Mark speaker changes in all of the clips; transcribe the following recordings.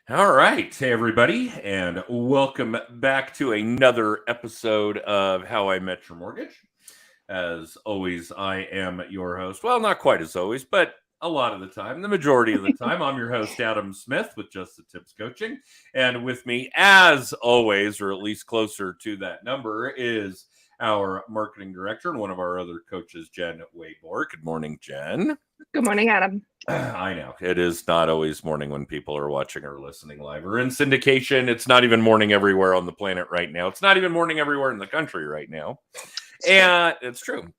Speaker 1: All right, hey everybody, and welcome back to another episode of How I Met Your Mortgage. As always, I am your host. Well, not quite as always, but a lot of the time, the majority of the time, I'm your host, Adam Smith, with Just the Tips Coaching. And with me, as always, or at least closer to that number, is our marketing director and one of our other coaches, Jen Waybor. Good morning, Jen.
Speaker 2: Good morning, Adam.
Speaker 1: I know it is not always morning when people are watching or listening live or in syndication. It's not even morning everywhere on the planet right now. It's not even morning everywhere in the country right now. And it's true.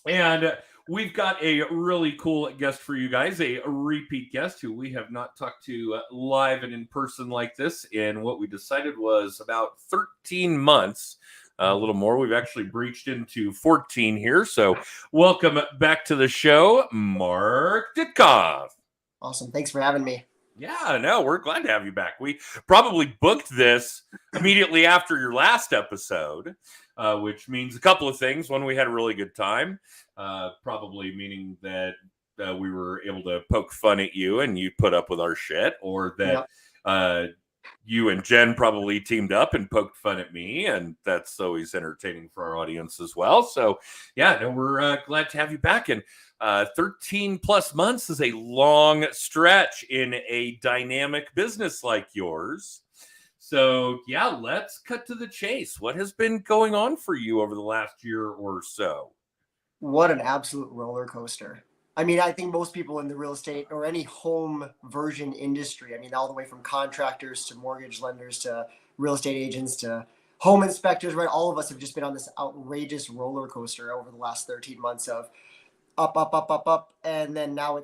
Speaker 1: And we've got a really cool guest for you guys, a repeat guest who we have not talked to live and in person like this in what we decided was about 13 months. A little more. We've actually breached into 14 here. So welcome back to the show, Mark Ditkof.
Speaker 3: Awesome. Thanks for having me.
Speaker 1: Yeah, no, we're glad to have you back. We probably booked this immediately after your last episode, which means a couple of things. One, we had a really good time, probably meaning that we were able to poke fun at you and you put up with our shit, or that you and Jen probably teamed up and poked fun at me, and that's always entertaining for our audience as well. So, yeah, no, we're glad to have you back. And 13 plus months is a long stretch in a dynamic business like yours. So, yeah, let's cut to the chase. What has been going on for you over the last year or so?
Speaker 3: What an absolute roller coaster. I mean, I think most people in the real estate or any home version industry, I mean, all the way from contractors to mortgage lenders to real estate agents to home inspectors, right? All of us have just been on this outrageous roller coaster over the last 13 months of up, up, up, up, up. And then now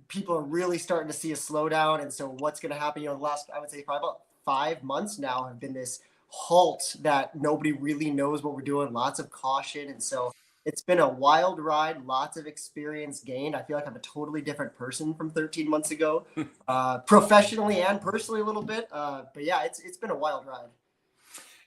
Speaker 3: people are really starting to see a slowdown. And so what's going to happen, the last, I would say probably about 5 months now have been this halt that nobody really knows what we're doing, lots of caution. And so it's been a wild ride, lots of experience gained. I feel like I'm a totally different person from 13 months ago, professionally and personally a little bit. But yeah, it's been a wild ride.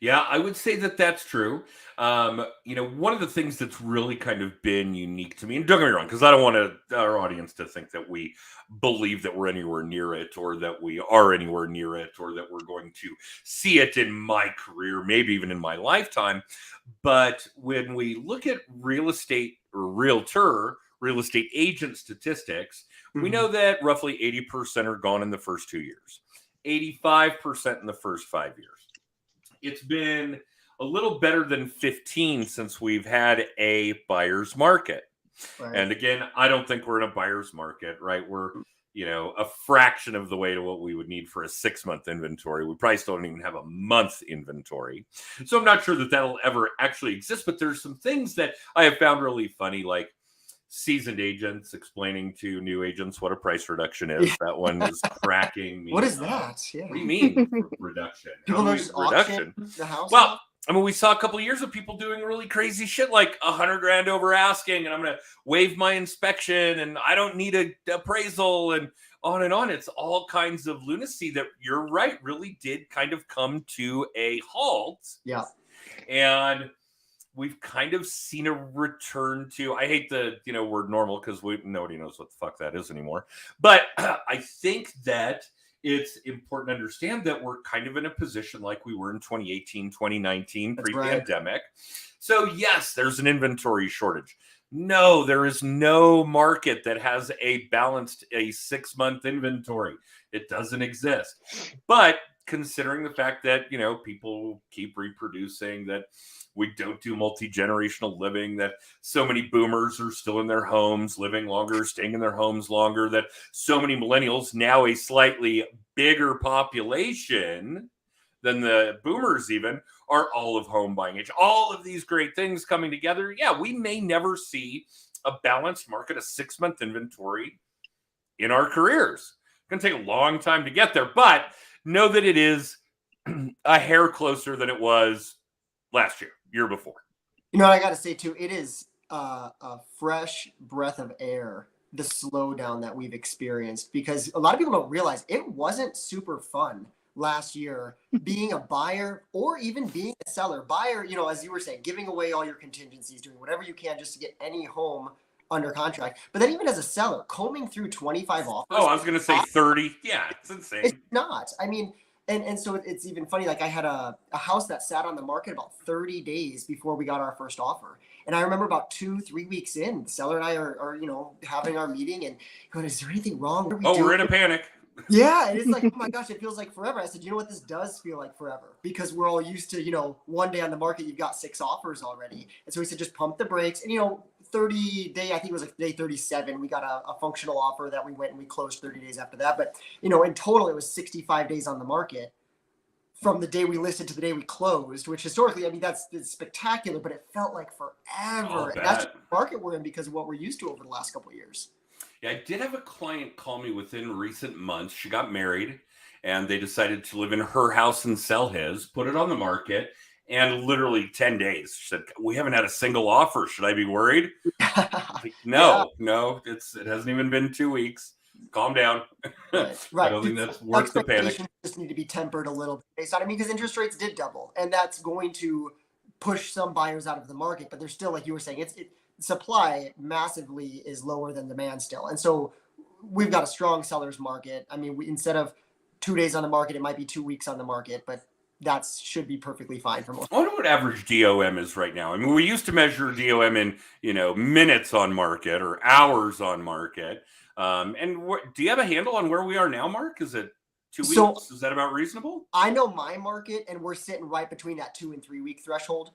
Speaker 1: Yeah, I would say that that's true. One of the things that's really kind of been unique to me, and don't get me wrong, because I don't want our audience to think that we believe that we're anywhere near it, or that we are anywhere near it, or that we're going to see it in my career, maybe even in my lifetime. But when we look at real estate or real estate agent statistics, we know that roughly 80% are gone in the first 2 years, 85% in the first 5 years. It's been a little better than 15 since we've had a buyer's market. Right. And again, I don't think we're in a buyer's market, right? We're, a fraction of the way to what we would need for a 6-month inventory. We probably still don't even have a month inventory. So I'm not sure that that'll ever actually exist, but there's some things that I have found really funny, like seasoned agents explaining to new agents what a price reduction is. That one is cracking me.
Speaker 3: What is that?
Speaker 1: Yeah. What do you mean reduction?
Speaker 3: People just reduction the house.
Speaker 1: Well, I mean, we saw a couple of years of people doing really crazy shit, like $100,000 over asking, and I'm going to waive my inspection, and I don't need an appraisal, and on and on. It's all kinds of lunacy that, you're right, really did kind of come to a halt.
Speaker 3: Yeah.
Speaker 1: And we've kind of seen a return to, I hate the word normal, because nobody knows what the fuck that is anymore. But I think that it's important to understand that we're kind of in a position like we were in 2018, 2019, pre-pandemic. Right. So yes, there's an inventory shortage. No, there is no market that has a 6-month inventory. It doesn't exist. But considering the fact that, people keep reproducing, that we don't do multi-generational living, that so many boomers are still in their homes, living longer, staying in their homes longer, that so many millennials, now a slightly bigger population than the boomers even, are all of home buying age. All of these great things coming together. Yeah, we may never see a balanced market, a 6-month inventory in our careers. It's going to take a long time to get there, but know that it is a hair closer than it was last year before.
Speaker 3: I got to say too, it is a fresh breath of air, the slowdown that we've experienced, because a lot of people don't realize it wasn't super fun last year being a buyer or even being a seller. Buyer, as you were saying, giving away all your contingencies, doing whatever you can just to get any home under contract. But then even as a seller, combing through 25 offers.
Speaker 1: Oh, I was going to say 30. Yeah, it's insane.
Speaker 3: It's not. I mean, and so it's even funny. Like I had a house that sat on the market about 30 days before we got our first offer. And I remember about 2-3 weeks in, the seller and I are having our meeting and going, is there anything wrong?
Speaker 1: We're in a panic.
Speaker 3: Yeah, and it's like, oh my gosh, it feels like forever. I said, you know what, this does feel like forever because we're all used to, one day on the market, you've got 6 offers already. And so we said, just pump the brakes. And, 30 day, I think it was like day 37, we got a functional offer that we went and we closed 30 days after that. But, in total, it was 65 days on the market from the day we listed to the day we closed, which historically, I mean, it's spectacular, but it felt like forever. And that's the market we're in because of what we're used to over the last couple of years.
Speaker 1: Yeah, I did have a client call me within recent months. She got married and they decided to live in her house and sell his, put it on the market, and literally 10 days. She said, we haven't had a single offer. Should I be worried? Like, no, it hasn't even been 2 weeks. Calm down. Right.
Speaker 3: I
Speaker 1: don't think that's worth the panic.
Speaker 3: Just need to be tempered a little bit based on, because interest rates did double, and that's going to push some buyers out of the market. But there's still, like you were saying, supply massively is lower than demand still. And so we've got a strong seller's market. I mean, instead of 2 days on the market, it might be 2 weeks on the market, but that should be perfectly fine for most.
Speaker 1: I wonder what average DOM is right now. I mean, we used to measure DOM in, minutes on market or hours on market. Do you have a handle on where we are now, Mark? Is it 2 weeks? Is that about reasonable?
Speaker 3: I know my market, and we're sitting right between that 2 and 3 week threshold.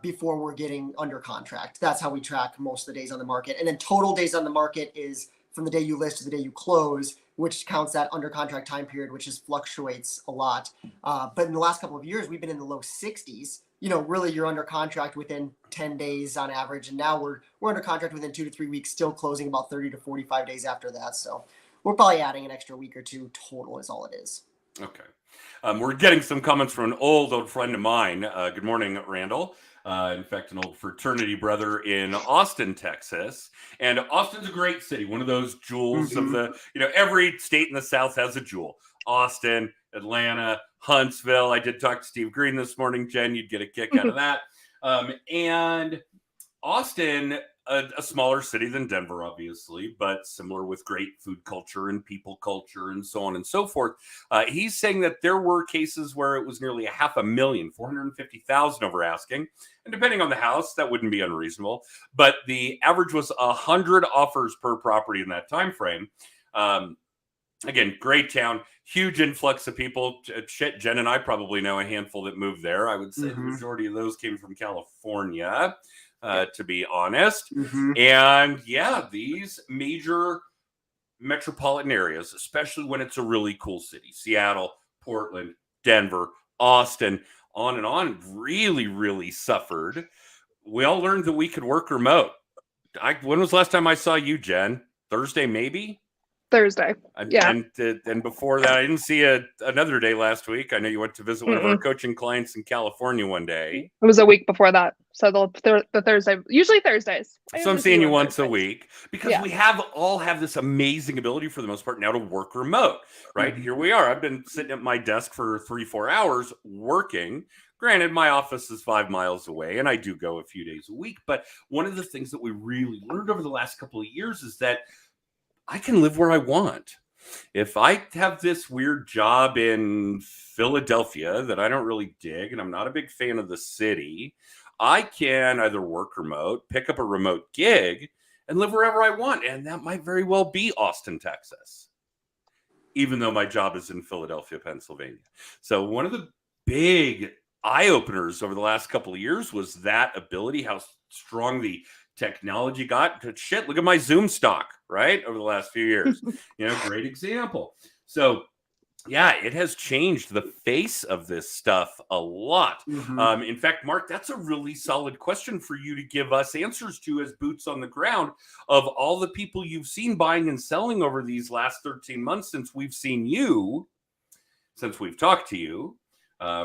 Speaker 3: Before we're getting under contract. That's how we track most of the days on the market. And then total days on the market is from the day you list to the day you close, which counts that under contract time period, which fluctuates a lot. But in the last couple of years, we've been in the low 60s. Really you're under contract within 10 days on average. And now we're under contract within 2 to 3 weeks, still closing about 30 to 45 days after that. So we're probably adding an extra week or two total is all it is.
Speaker 1: Okay. We're getting some comments from an old friend of mine. Good morning, Randall. In fact, an old fraternity brother in Austin, Texas. And Austin's a great city. One of those jewels of the, every state in the South has a jewel. Austin, Atlanta, Huntsville. I did talk to Steve Green this morning. Jen, you'd get a kick out of that. And Austin, a smaller city than Denver, obviously, but similar with great food culture and people culture and so on and so forth. He's saying that there were cases where it was nearly 500,000, 450,000 over asking. And depending on the house, that wouldn't be unreasonable. But the average was 100 offers per property in that time frame. Again, great town, huge influx of people. Jen and I probably know a handful that moved there. I would say the majority of those came from California. To be honest. And yeah, these major metropolitan areas, especially when it's a really cool city, Seattle, Portland, Denver, Austin, on and on, really, really suffered. We all learned that we could work remote. When was the last time I saw you, Jen? Thursday, maybe?
Speaker 2: Thursday. Yeah.
Speaker 1: And before that, I didn't see another day last week. I know you went to visit one of our coaching clients in California one day.
Speaker 2: It was a week before that. So the Thursday, usually Thursdays.
Speaker 1: So I'm seeing you once a week because we all have this amazing ability for the most part now to work remote, right? Here we are. I've been sitting at my desk for 3-4 hours working. Granted, my office is 5 miles away and I do go a few days a week. But one of the things that we really learned over the last couple of years is that I can live where I want. If I have this weird job in Philadelphia that I don't really dig, and I'm not a big fan of the city, I can either work remote, pick up a remote gig, and live wherever I want. And that might very well be Austin, Texas, even though my job is in Philadelphia, Pennsylvania. So one of the big eye-openers over the last couple of years was that ability, how strong the technology got. Shit, look at my Zoom stock, right? Over the last few years. Great example. So yeah, it has changed the face of this stuff a lot. In fact, Mark, that's a really solid question for you to give us answers to as boots on the ground of all the people you've seen buying and selling over these last 13 months since we've talked to you.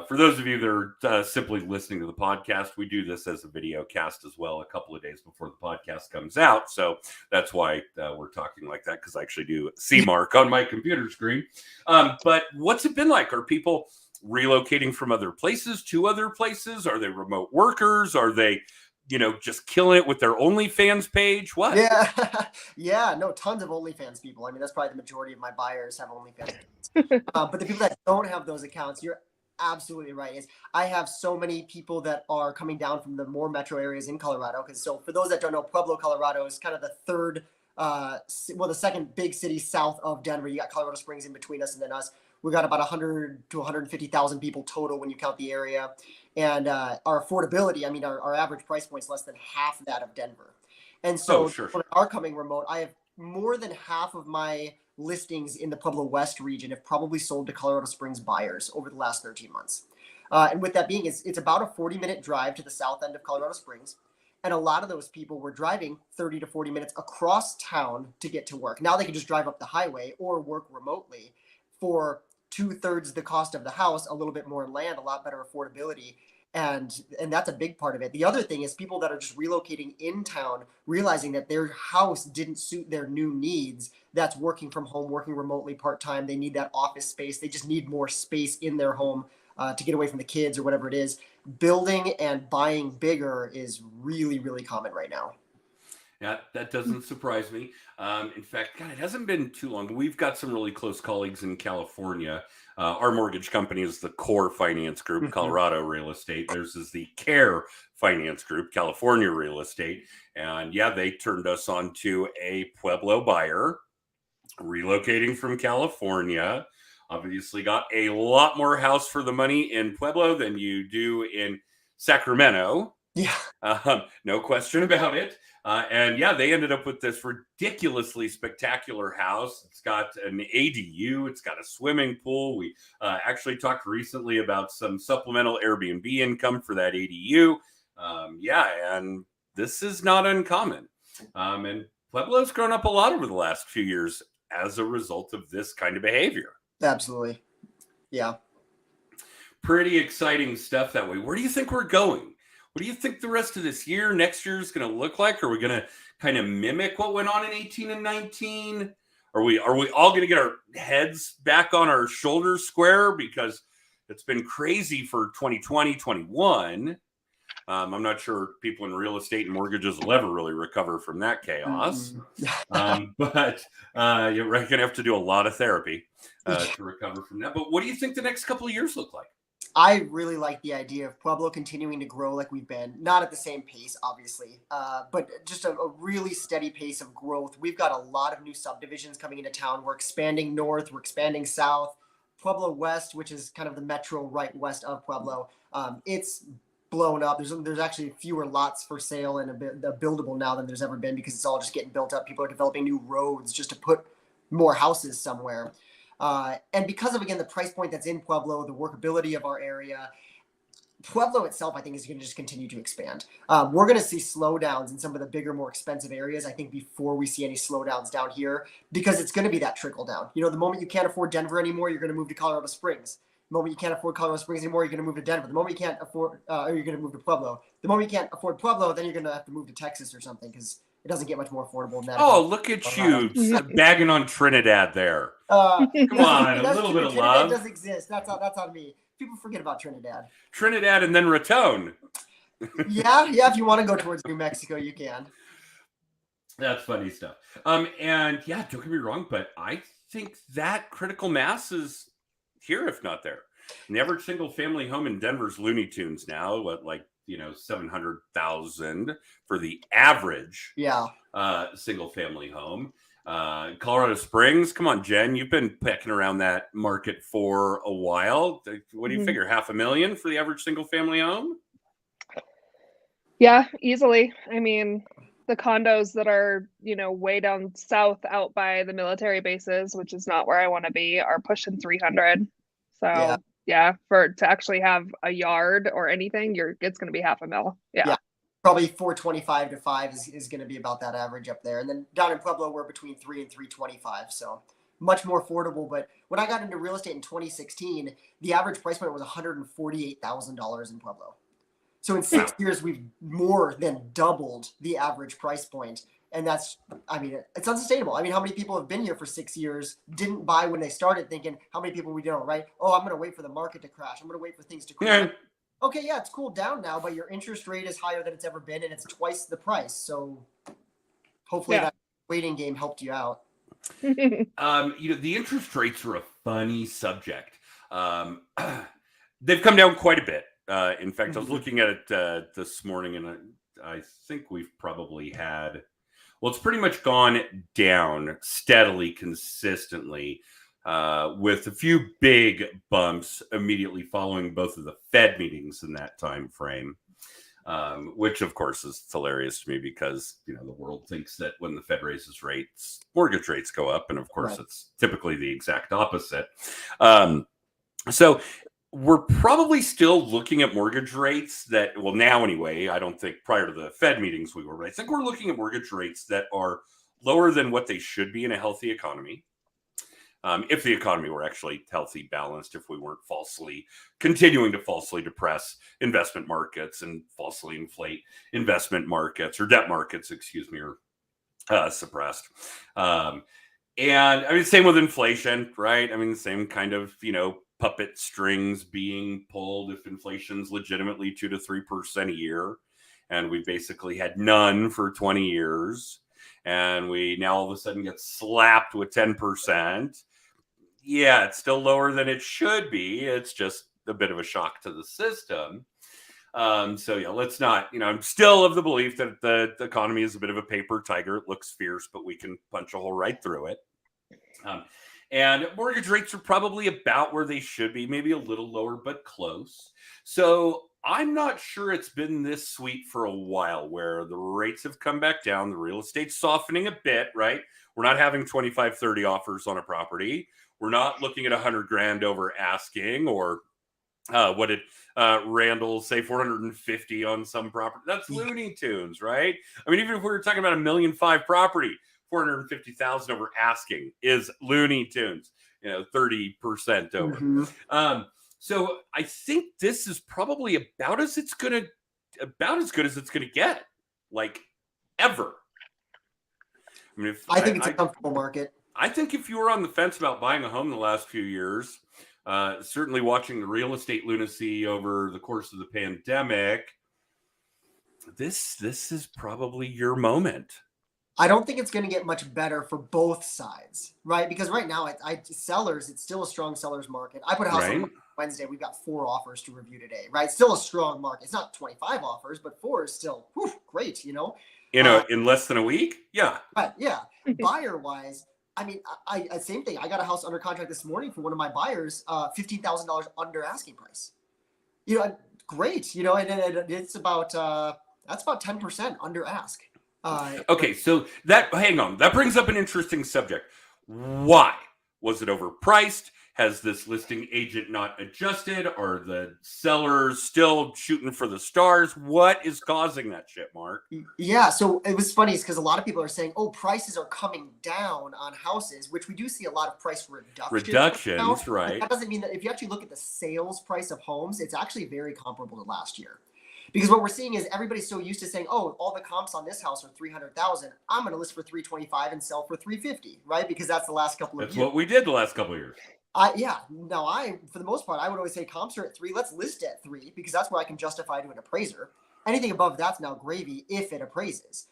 Speaker 1: For those of you that are simply listening to the podcast, we do this as a video cast as well a couple of days before the podcast comes out. So that's why we're talking like that, because I actually do see Mark on my computer screen. But what's it been like? Are people relocating from other places to other places? Are they remote workers? Are they just killing it with their OnlyFans page. What?
Speaker 3: Yeah. Yeah. No, tons of OnlyFans people. I mean, that's probably the majority of my buyers have OnlyFans accounts. But the people that don't have those accounts, you're absolutely right. I have so many people that are coming down from the more metro areas in Colorado. So for those that don't know, Pueblo, Colorado is kind of the third, the second big city south of Denver. You got Colorado Springs in between us and then us. We got about 100 to 150,000 people total when you count the area. And our affordability, I mean, our average price point is less than half that of Denver. And so when our coming remote, I have more than half of my listings in the Pueblo West region have probably sold to Colorado Springs buyers over the last 13 months. And with that being, it's about a 40-minute drive to the south end of Colorado Springs. And a lot of those people were driving 30 to 40 minutes across town to get to work. Now they can just drive up the highway or work remotely for 2/3 the cost of the house, a little bit more land, a lot better affordability. And that's a big part of it. The other thing is people that are just relocating in town, realizing that their house didn't suit their new needs. That's working from home, working remotely part-time. They need that office space. They just need more space in their home to get away from the kids or whatever it is. Building and buying bigger is really, really common right now.
Speaker 1: Yeah, that doesn't surprise me. In fact, God, it hasn't been too long. We've got some really close colleagues in California. Our mortgage company is the Core Finance Group, Colorado Real Estate. Theirs is the Care Finance Group, California Real Estate. And yeah, they turned us on to a Pueblo buyer relocating from California. Obviously got a lot more house for the money in Pueblo than you do in Sacramento.
Speaker 3: Yeah.
Speaker 1: No question about it. And yeah, they ended up with this ridiculously spectacular house. It's got an ADU. It's got a swimming pool. We actually talked recently about some supplemental Airbnb income for that ADU. And this is not uncommon. And Pueblo's grown up a lot over the last few years as a result of this kind of behavior.
Speaker 3: Absolutely. Yeah.
Speaker 1: Pretty exciting stuff that way. Where do you think we're going? What do you think the rest of this year, next year is going to look like? Are we going to kind of mimic what went on in 18 and 19? Are we all going to get our heads back on our shoulders square? Because it's been crazy for 2020, 21. I'm not sure people in real estate and mortgages will ever really recover from that chaos. But you're going to have to do a lot of therapy to recover from that. But what do you think the next couple of years look like?
Speaker 3: I really like the idea of Pueblo continuing to grow like we've been, not at the same pace, obviously, but just a really steady pace of growth. We've got a lot of new subdivisions coming into town. We're expanding north, we're expanding south. Pueblo West, which is kind of the metro right west of Pueblo, it's blown up. There's actually fewer lots for sale and a buildable now than there's ever been because it's all just getting built up. People are developing new roads just to put more houses somewhere. And because of, again, the price point that's in Pueblo, the workability of our area, Pueblo itself, I think, is going to just continue to expand. We're going to see slowdowns in some of the bigger, more expensive areas, I think, before we see any slowdowns down here, because it's going to be that trickle down. The moment you can't afford Denver anymore, you're going to move to Colorado Springs. The moment you can't afford Colorado Springs anymore, you're going to move to Denver. The moment you can't afford, or you're going to move to Pueblo. The moment you can't afford Pueblo, then you're going to have to move to Texas or something, because it doesn't get much more affordable than that.
Speaker 1: Oh, look at you bagging on Trinidad there. Come on, a little bit of love.
Speaker 3: Trinidad does exist. That's on me. People forget about Trinidad.
Speaker 1: Trinidad and then Raton.
Speaker 3: yeah, if you want to go towards New Mexico, you can.
Speaker 1: That's funny stuff. And yeah, don't get me wrong, but I think that critical mass is here, if not there. And the average single family home in Denver's Looney Tunes now, 700,000 for the average single family home. Colorado Springs, come on, Jen, you've been pecking around that market for a while. What do you figure, $500,000 for the average single family home?
Speaker 2: Yeah, easily. I mean, the condos that are, way down south out by the military bases, which is not where I want to be, are pushing 300. So yeah, to actually have a yard or anything, it's going to be $500,000. Yeah.
Speaker 3: Probably 425 to 5 is going to be about that average up there. And then down in Pueblo, we're between 3 and 325. So much more affordable. But when I got into real estate in 2016, the average price point was $148,000 in Pueblo. So in 6 years, we've more than doubled the average price point. And it's unsustainable. I mean, how many people have been here for 6 years, didn't buy when they started, thinking, how many people we don't, right? Oh, I'm going to wait for the market to crash. I'm going to wait for things to crash. okay, yeah, it's cooled down now, but your interest rate is higher than it's ever been, and it's twice the price. So hopefully that waiting game helped you out.
Speaker 1: The interest rates are a funny subject. They've come down quite a bit. In fact, I was looking at it this morning, and I think we've probably had, well, it's pretty much gone down steadily, consistently, with a few big bumps immediately following both of the Fed meetings in that time frame. Which of course is hilarious to me because, the world thinks that when the Fed raises rates, mortgage rates go up. And of course, it's typically the exact opposite. So we're probably still looking at mortgage rates that, well, now anyway, I don't think prior to the Fed meetings we were, but I think we're looking at mortgage rates that are lower than what they should be in a healthy economy. If the economy were actually healthy, balanced, if we weren't continuing to falsely depress investment markets and falsely inflate investment markets or debt markets, or suppressed. And I mean, same with inflation, right? I mean, the same kind of, puppet strings being pulled if inflation's legitimately 2 to 3% a year. And we basically had none for 20 years. And we now all of a sudden get slapped with 10%. Yeah, it's still lower than it should be. It's just a bit of a shock to the system. So yeah, let's not, I'm still of the belief that the economy is a bit of a paper tiger. It looks fierce, but we can punch a hole right through it. And mortgage rates are probably about where they should be, maybe a little lower, but close. So I'm not sure it's been this sweet for a while where the rates have come back down. The real estate's softening a bit, right? We're not having 25, 30 offers on a property. We're not looking at $100,000 over asking, or what did Randall say, 450 on some property? That's Looney Tunes, right? I mean, even if we were talking about $1.5 million property, 450,000 over asking is Looney Tunes, 30% over. So I think this is probably about as good as it's gonna get, like, ever. I mean,
Speaker 3: I think it's a comfortable market.
Speaker 1: I think if you were on the fence about buying a home the last few years, certainly watching the real estate lunacy over the course of the pandemic, this is probably your moment.
Speaker 3: I don't think it's going to get much better for both sides, right? Because right now, sellers, it's still a strong seller's market. I put a house on Wednesday. We've got 4 offers to review today, right? Still a strong market. It's not 25 offers, but 4 is still great,
Speaker 1: In less than a week? Yeah.
Speaker 3: But yeah, buyer-wise, I mean, I same thing. I got a house under contract this morning for one of my buyers, $15,000 under asking price. Great, and it's about, that's about 10% under ask.
Speaker 1: Okay, so hang on. That brings up an interesting subject. Why? Was it overpriced? Has this listing agent not adjusted? Are the sellers still shooting for the stars? What is causing that shit, Mark?
Speaker 3: Yeah, so it was funny because a lot of people are saying, prices are coming down on houses, which we do see a lot of price reductions,
Speaker 1: right?
Speaker 3: That doesn't mean that if you actually look at the sales price of homes, it's actually very comparable to last year. Because what we're seeing is everybody's so used to saying, all the comps on this house are 300,000. I'm going to list for 325 and sell for 350, right? Because that's the last couple of years.
Speaker 1: That's what we did the last couple of years.
Speaker 3: Now for the most part, I would always say comps are at 3. Let's list at 3 because that's where I can justify to an appraiser. Anything above that's now gravy if it appraises.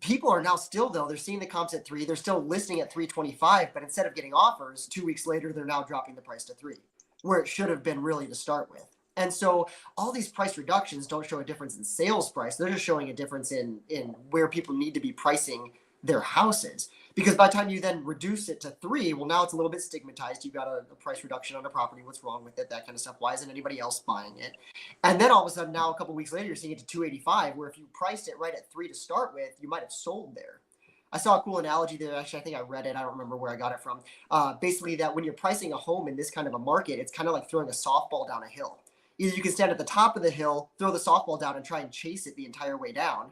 Speaker 3: People are now still, though, they're seeing the comps at 3. They're still listing at 325, but instead of getting offers, 2 weeks later, they're now dropping the price to 3, where it should have been really to start with. And so all these price reductions don't show a difference in sales price. They're just showing a difference in where people need to be pricing their houses. Because by the time you then reduce it to 3, well, now it's a little bit stigmatized. You've got a price reduction on a property. What's wrong with it? That kind of stuff. Why isn't anybody else buying it? And then all of a sudden now, a couple of weeks later, you're seeing it to 285, where if you priced it right at 3 to start with, you might have sold there. I saw a cool analogy there. Actually, I think I read it. I don't remember where I got it from. Basically, that when you're pricing a home in this kind of a market, it's kind of like throwing a softball down a hill. Either you can stand at the top of the hill, throw the softball down and try and chase it the entire way down.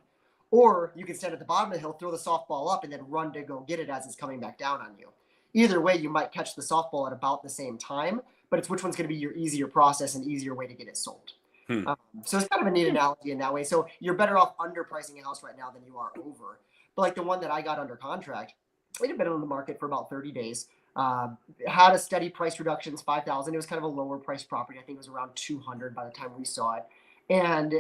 Speaker 3: Or you can stand at the bottom of the hill, throw the softball up and then run to go get it as it's coming back down on you. Either way, you might catch the softball at about the same time, but it's which one's going to be your easier process and easier way to get it sold. So it's kind of a neat analogy in that way. So you're better off underpricing a house right now than you are over. But like the one that I got under contract, it had been on the market for about 30 days. Had a steady price reductions, 5,000. It was kind of a lower price property. I think it was around 200 by the time we saw it. And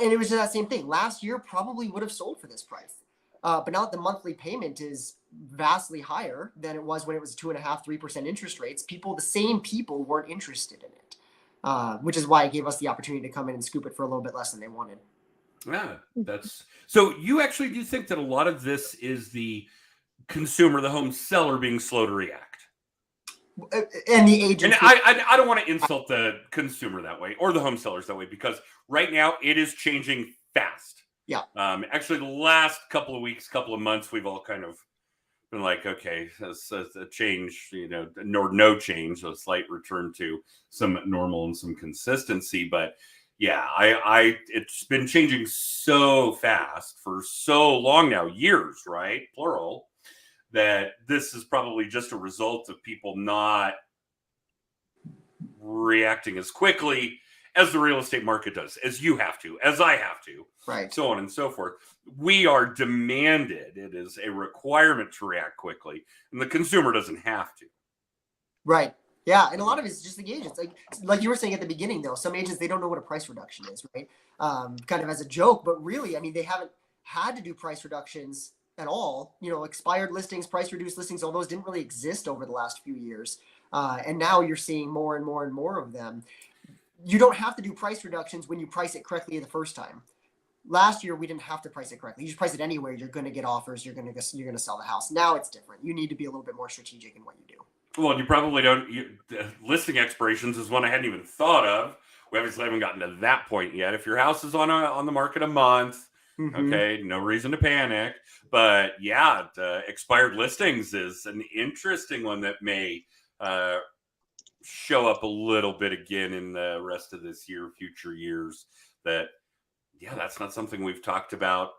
Speaker 3: it was just that same thing. Last year probably would have sold for this price. But now that the monthly payment is vastly higher than it was when it was 2.5%, 3% interest rates, the same people weren't interested in it, which is why it gave us the opportunity to come in and scoop it for a little bit less than they wanted.
Speaker 1: Yeah, so you actually do think that a lot of this is the consumer, the home seller, being slow to react,
Speaker 3: and the agent.
Speaker 1: And I don't want to insult the consumer that way or the home sellers that way, because right now it is changing fast.
Speaker 3: Yeah.
Speaker 1: Actually, the last couple of weeks, couple of months, we've all kind of been like, okay, that's a change, no change, a slight return to some normal and some consistency. But yeah, it's been changing so fast for so long now, years, right? Plural, that this is probably just a result of people not reacting as quickly as the real estate market does, as you have to, as I have to,
Speaker 3: right?
Speaker 1: So on and so forth. We are demanded. It is a requirement to react quickly, and the consumer doesn't have to.
Speaker 3: Right. Yeah, and a lot of it's just the agents. Like you were saying at the beginning, though, some agents, they don't know what a price reduction is, right? Kind of as a joke, but really, I mean, they haven't had to do price reductions at all. Expired listings, price reduced listings, all those didn't really exist over the last few years. And now you're seeing more and more and more of them. You don't have to do price reductions when you price it correctly the first time. Last year, we didn't have to price it correctly. You just price it anywhere. You're going to get offers. You're going to sell the house. Now it's different. You need to be a little bit more strategic in what you do.
Speaker 1: Well, you probably don't. Listing expirations is one I hadn't even thought of. We obviously haven't gotten to that point yet. If your house is on the market a month, okay, no reason to panic. But yeah, the expired listings is an interesting one that may show up a little bit again in the rest of this year, future years. That's not something we've talked about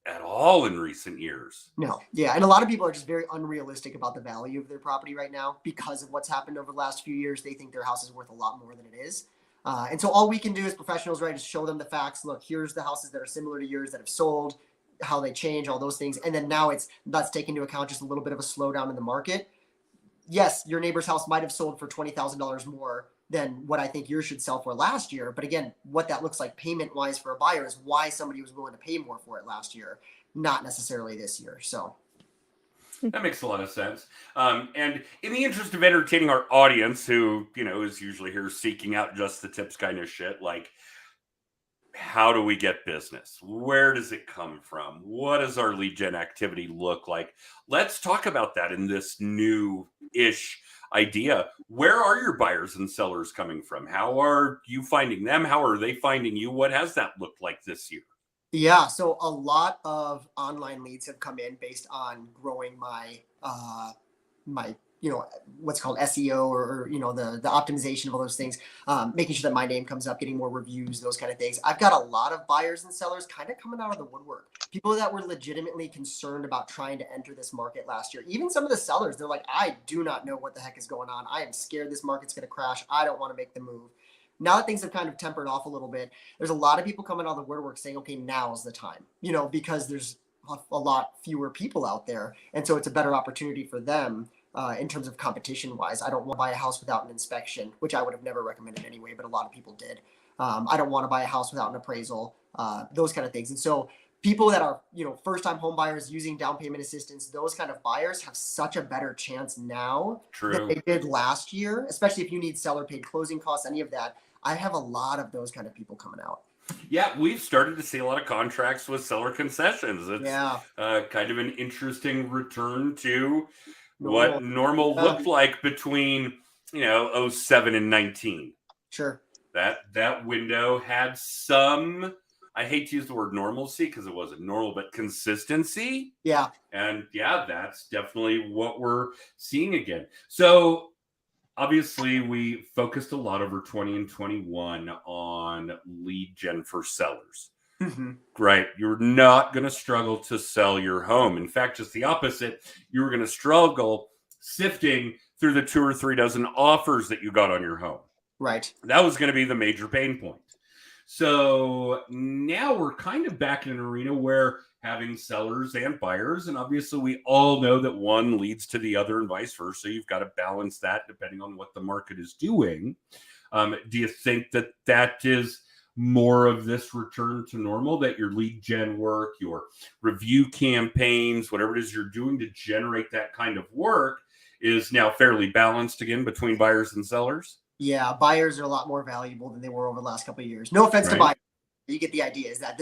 Speaker 1: at all in recent years.
Speaker 3: No. Yeah. And a lot of people are just very unrealistic about the value of their property right now because of what's happened over the last few years. They think their house is worth a lot more than it is. And so all we can do as professionals, right, is show them the facts. Look, here's the houses that are similar to yours that have sold, how they change, all those things. And then now that's taken into account just a little bit of a slowdown in the market. Yes, your neighbor's house might have sold for $20,000 more than what I think yours should sell for last year. But again, what that looks like payment wise for a buyer is why somebody was willing to pay more for it last year, not necessarily this year. So
Speaker 1: that makes a lot of sense. And in the interest of entertaining our audience, who, is usually here seeking out just the tips kind of shit, like, how do we get business? Where does it come from? What does our lead gen activity look like? Let's talk about that in this new-ish idea. Where are your buyers and sellers coming from? How are you finding them? How are they finding you? What has that looked like this year?
Speaker 3: Yeah, so a lot of online leads have come in based on growing my what's called SEO or the optimization of all those things, making sure that my name comes up, getting more reviews, those kind of things. I've got a lot of buyers and sellers kind of coming out of the woodwork. People that were legitimately concerned about trying to enter this market last year. Even some of the sellers, they're like, I do not know what the heck is going on. I am scared this market's going to crash. I don't want to make the move. Now that things have kind of tempered off a little bit, there's a lot of people coming out of the woodwork saying, okay, now's the time, because there's a lot fewer people out there. And so it's a better opportunity for them. In terms of competition wise, I don't want to buy a house without an inspection, which I would have never recommended anyway, but a lot of people did. I don't want to buy a house without an appraisal, those kind of things. And so people that are, first time home buyers using down payment assistance, those kind of buyers have such a better chance now than they did last year, especially if you need seller paid closing costs, any of that. I have a lot of those kind of people coming out.
Speaker 1: Yeah, we've started to see a lot of contracts with seller concessions. It's kind of an interesting return to what normal looked like between 07 and 19.
Speaker 3: Sure.
Speaker 1: That window had some, I hate to use the word normalcy because it wasn't normal, but consistency.
Speaker 3: Yeah.
Speaker 1: And yeah, that's definitely what we're seeing again. So obviously we focused a lot over 20 and 21 on lead gen for sellers. Right. You're not going to struggle to sell your home. In fact, just the opposite. You were going to struggle sifting through the 2 or 3 dozen offers that you got on your home.
Speaker 3: Right.
Speaker 1: That was going to be the major pain point. So now we're kind of back in an arena where, having sellers and buyers. And obviously we all know that one leads to the other and vice versa. You've got to balance that depending on what the market is doing. Do you think that that is more of this return to normal, that your lead gen work, your review campaigns, whatever it is you're doing to generate that kind of work is now fairly balanced again between buyers and sellers?
Speaker 3: Yeah, buyers are a lot more valuable than they were over the last couple of years. No offense to buyers. You get the idea is that,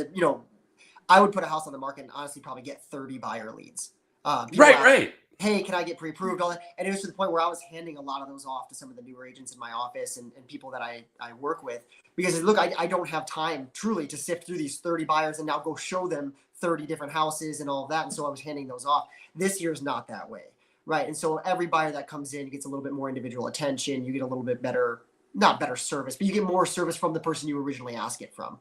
Speaker 3: I would put a house on the market and honestly probably get 30 buyer leads.
Speaker 1: Right.
Speaker 3: Hey, can I get pre-approved? All that. And it was to the point where I was handing a lot of those off to some of the newer agents in my office and people that I work with, because look, I don't have time truly to sift through these 30 buyers and now go show them 30 different houses and all of that. And so I was handing those off. This year's not that way. Right. And so every buyer that comes in gets a little bit more individual attention. You get a little bit better, not better service, but you get more service from the person you originally ask it from,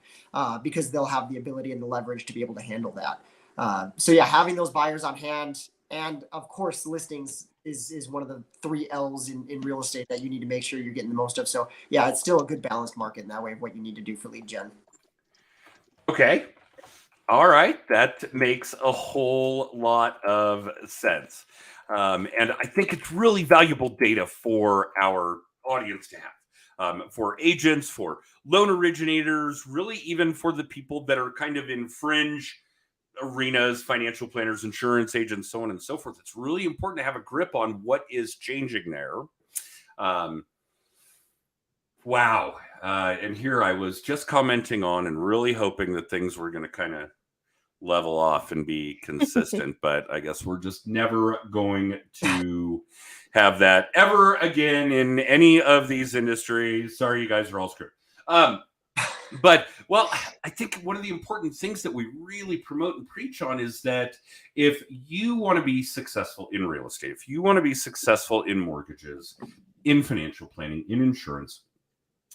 Speaker 3: because they'll have the ability and the leverage to be able to handle that. So yeah, having those buyers on hand, and of course listings is one of the 3 L's in real estate that you need to make sure you're getting the most of. So yeah, it's still a good balanced market in that way of what you need to do for lead gen.
Speaker 1: Okay. All right. That makes a whole lot of sense. And I think it's really valuable data for our audience to have, for agents, for loan originators, really even for the people that are kind of in fringe arenas, financial planners, insurance agents, so on and so forth. It's really important to have a grip on what is changing there. Wow. And here I was just commenting on and really hoping that things were going to kind of level off and be consistent, but I guess we're just never going to have that ever again in any of these industries. Sorry, you guys are all screwed. But I think one of the important things that we really promote and preach on is that if you want to be successful in real estate, if you want to be successful in mortgages, in financial planning, in insurance,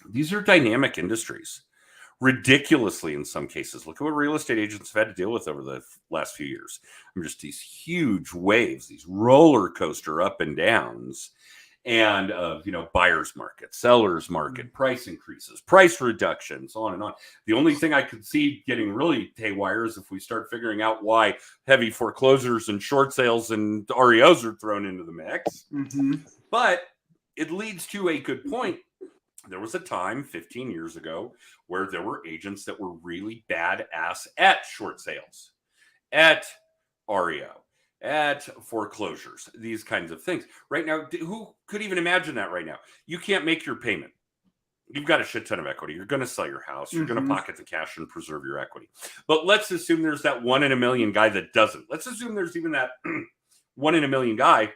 Speaker 1: these are dynamic industries. Ridiculously in some cases. Look at what real estate agents have had to deal with over the last few years. Just these huge waves, these roller coaster up and downs, and buyer's market, seller's market, price increases, price reductions, on and on. The only thing I could see getting really haywire is if we start figuring out why heavy foreclosures and short sales and REOs are thrown into the mix. Mm-hmm. But it leads to a good point. There was a time 15 years ago where there were agents that were really badass at short sales, at REO, at foreclosures, these kinds of things. Right now, who could even imagine that right now? You can't make your payment. You've got a shit ton of equity. You're going to sell your house. You're going to pocket the cash and preserve your equity. But let's assume there's that 1 in a million guy that doesn't. Let's assume there's even that 1 in a million guy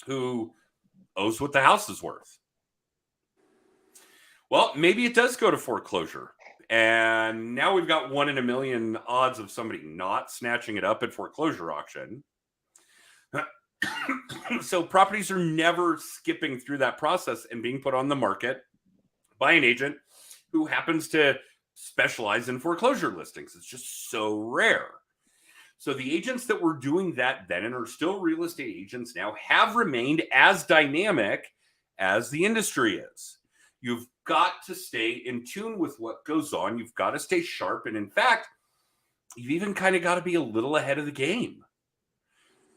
Speaker 1: who owes what the house is worth. Well, maybe it does go to foreclosure. And now we've got 1 in a million odds of somebody not snatching it up at foreclosure auction. So properties are never skipping through that process and being put on the market by an agent who happens to specialize in foreclosure listings. It's just so rare. So the agents that were doing that then and are still real estate agents now have remained as dynamic as the industry is. You've got to stay in tune with what goes on. You've got to stay sharp. And in fact, you've even kind of got to be a little ahead of the game.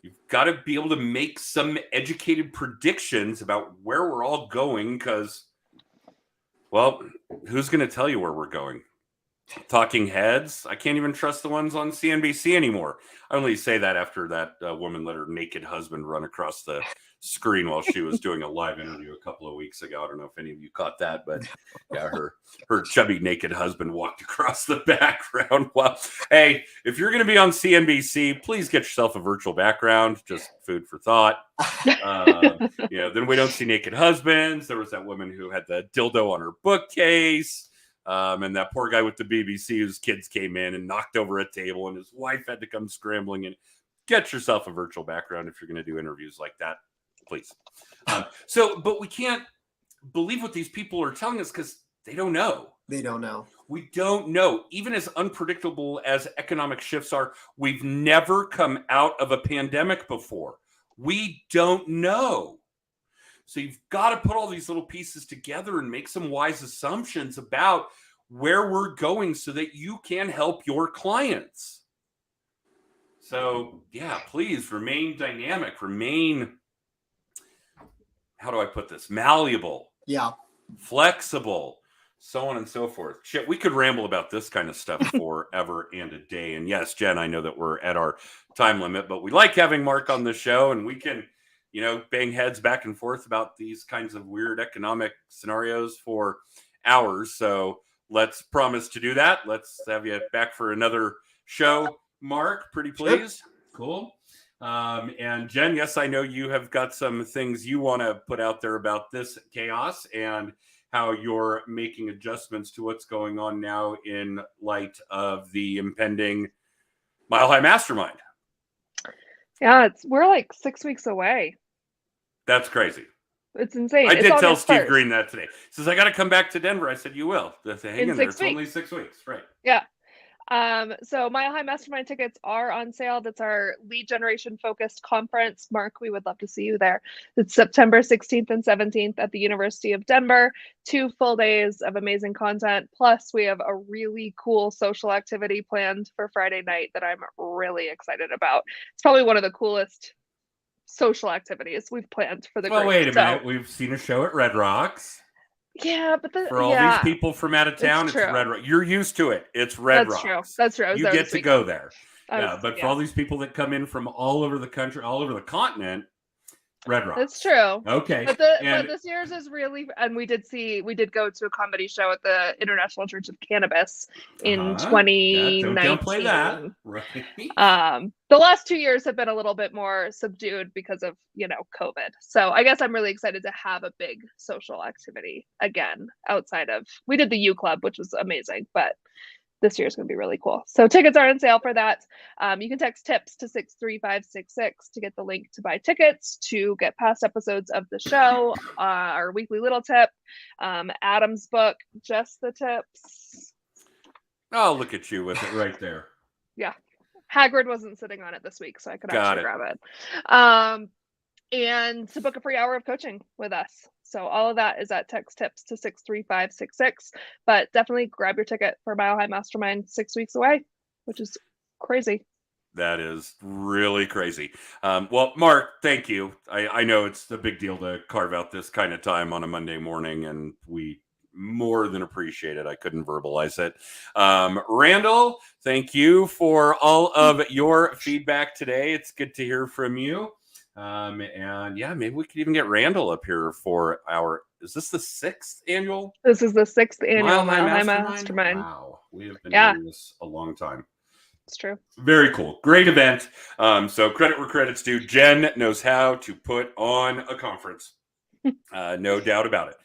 Speaker 1: You've got to be able to make some educated predictions about where we're all going because, well, who's going to tell you where we're going? Talking heads? I can't even trust the ones on CNBC anymore. I only say that after that woman let her naked husband run across the screen while she was doing a live interview a couple of weeks ago. I don't know if any of you caught that, but yeah, her chubby naked husband walked across the background. Well, hey, if you're going to be on CNBC, please get yourself a virtual background. Just food for thought. Then we don't see naked husbands. There was that woman who had the dildo on her bookcase. And that poor guy with the BBC whose kids came in and knocked over a table and his wife had to come scrambling in. Get yourself a virtual background if you're going to do interviews like that, please. But we can't believe what these people are telling us because they don't know.
Speaker 3: They don't know.
Speaker 1: We don't know. Even as unpredictable as economic shifts are, we've never come out of a pandemic before. We don't know. So you've got to put all these little pieces together and make some wise assumptions about where we're going so that you can help your clients. So yeah, please remain dynamic, remain, how do I put this? Malleable.
Speaker 3: Yeah.
Speaker 1: Flexible, so on and so forth. Shit, we could ramble about this kind of stuff forever and a day. And yes, Jen, I know that we're at our time limit, but we like having Mark on the show, and we can, bang heads back and forth about these kinds of weird economic scenarios for hours. So let's promise to do that. Let's have you back for another show, Mark. Pretty please. Sure. Cool. And Jen, yes, I know you have got some things you want to put out there about this chaos and how you're making adjustments to what's going on now in light of the impending Mile High Mastermind.
Speaker 2: Yeah, we're like 6 weeks away.
Speaker 1: That's crazy.
Speaker 2: It's insane.
Speaker 1: I did tell Steve Green that today. He says, I got to come back to Denver. I said, you will. Hang in there. It's only 6 weeks. Right.
Speaker 2: Yeah. So Mile High Mastermind tickets are on sale. That's our lead generation focused conference. Mark, we would love to see you there. It's September 16th and 17th at the University of Denver. 2 full days of amazing content. Plus, we have a really cool social activity planned for Friday night that I'm really excited about. It's probably one of the coolest social activities we've planned for the group.
Speaker 1: Well, wait a minute. We've seen a show at Red Rocks.
Speaker 2: Yeah, but
Speaker 1: for all these people from out of town, it's Red Rocks. You're used to it. It's Red Rocks.
Speaker 2: That's true.
Speaker 1: You get to go there. But for all these people that come in from all over the country, all over the continent, Red Rocks.
Speaker 2: That's true.
Speaker 1: Okay.
Speaker 2: But this year's is really, and we did go to a comedy show at the International Church of Cannabis in 2019.
Speaker 1: Don't play that. Right.
Speaker 2: The last 2 years have been a little bit more subdued because of, COVID. So I guess I'm really excited to have a big social activity again outside of, we did the U Club, which was amazing, but this year's going to be really cool. So tickets are on sale for that. You can text TIPS to 63566 to get the link to buy tickets, to get past episodes of the show, our weekly little tip, Adam's book, Just the Tips.
Speaker 1: Oh, look at you with it right there.
Speaker 2: Yeah. Hagrid wasn't sitting on it this week, so I could actually grab it. And to book a free hour of coaching with us. So all of that is at text TIPS to 63566. But definitely grab your ticket for Mile High Mastermind 6 weeks away, which is crazy.
Speaker 1: That is really crazy. Well, Mark, thank you. I know it's a big deal to carve out this kind of time on a Monday morning, and we more than appreciate it. I couldn't verbalize it. Randall, thank you for all of your feedback today. It's good to hear from you. And yeah, maybe we could even get Randall up here for is this the 6th annual?
Speaker 2: This is the 6th annual Mile High Mastermind.
Speaker 1: Wow. We have been doing this a long time.
Speaker 2: It's true.
Speaker 1: Very cool. Great event. So credit where credit's due. Jen knows how to put on a conference. No doubt about it.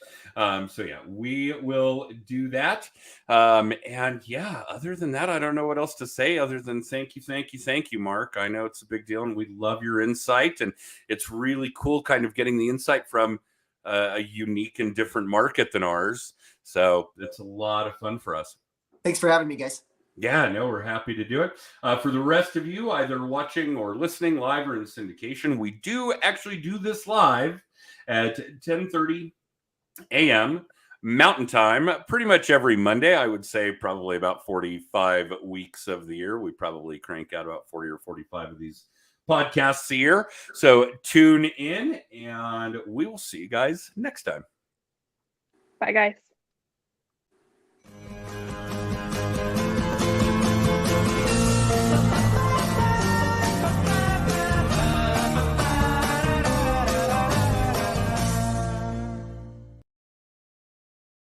Speaker 1: So yeah, we will do that. And yeah, other than that, I don't know what else to say other than thank you, Mark. I know it's a big deal and we love your insight, and it's really cool kind of getting the insight from a unique and different market than ours. So it's a lot of fun for us.
Speaker 3: Thanks for having me, guys.
Speaker 1: Yeah, no, we're happy to do it. For the rest of you, either watching or listening live or in syndication, we do actually do this live at 10:30 a.m. Mountain Time, pretty much every Monday. I would say probably about 45 weeks of the year. We probably crank out about 40 or 45 of these podcasts a year. So tune in, and we will see you guys next time.
Speaker 2: Bye, guys.